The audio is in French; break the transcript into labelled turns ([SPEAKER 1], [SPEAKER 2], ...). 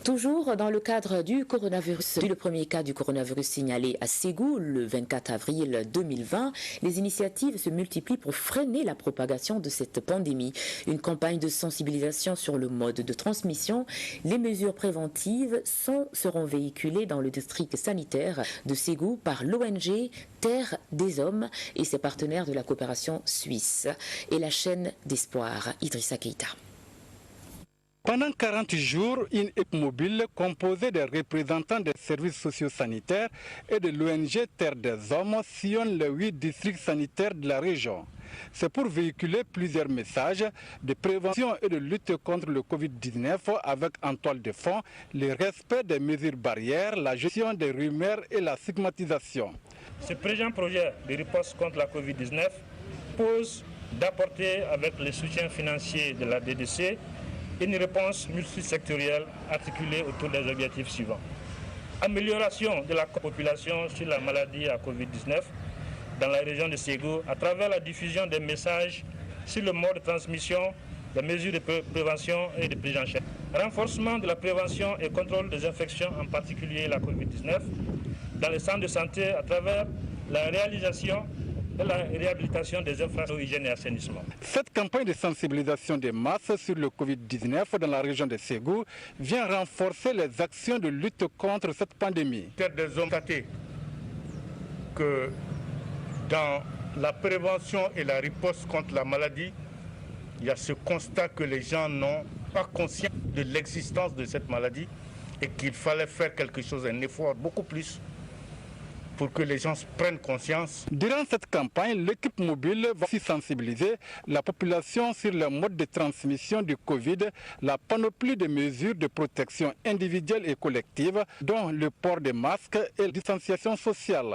[SPEAKER 1] Toujours dans le cadre du coronavirus, le premier cas du coronavirus signalé à Ségou le 24 avril 2020, les initiatives se multiplient pour freiner la propagation de cette pandémie. Une campagne de sensibilisation sur le mode de transmission, les mesures préventives seront véhiculées dans le district sanitaire de Ségou par l'ONG Terre des Hommes et ses partenaires de la coopération suisse et la chaîne d'espoir Idrissa Keïta.
[SPEAKER 2] Pendant 40 jours, une équipe mobile composée des représentants des services socio-sanitaires et de l'ONG Terre des Hommes sillonne les 8 districts sanitaires de la région. C'est pour véhiculer plusieurs messages de prévention et de lutte contre le Covid-19 avec en toile de fond le respect des mesures barrières, la gestion des rumeurs et la stigmatisation.
[SPEAKER 3] Ce présent projet de riposte contre la Covid-19 pose d'apporter avec le soutien financier de la DDC une réponse multisectorielle articulée autour des objectifs suivants. Amélioration de la population sur la maladie à Covid-19 dans la région de Ségou à travers la diffusion des messages sur le mode de transmission, des mesures de prévention et de prise en charge. Renforcement de la prévention et contrôle des infections, en particulier la Covid-19, dans les centres de santé à travers la réalisation et la réhabilitation des infrastructures hygiène et assainissement.
[SPEAKER 2] Cette campagne de sensibilisation des masses sur le Covid-19 dans la région de Ségou vient renforcer les actions de lutte contre cette pandémie.
[SPEAKER 4] Terre des Hommes constaté que dans la prévention et la riposte contre la maladie, il y a ce constat que les gens n'ont pas conscience de l'existence de cette maladie et qu'il fallait faire quelque chose, un effort beaucoup plus pour que les gens prennent conscience.
[SPEAKER 2] Durant cette campagne, l'équipe mobile va aussi sensibiliser la population sur le mode de transmission du Covid, la panoplie de mesures de protection individuelle et collective, dont le port des masques et la distanciation sociale.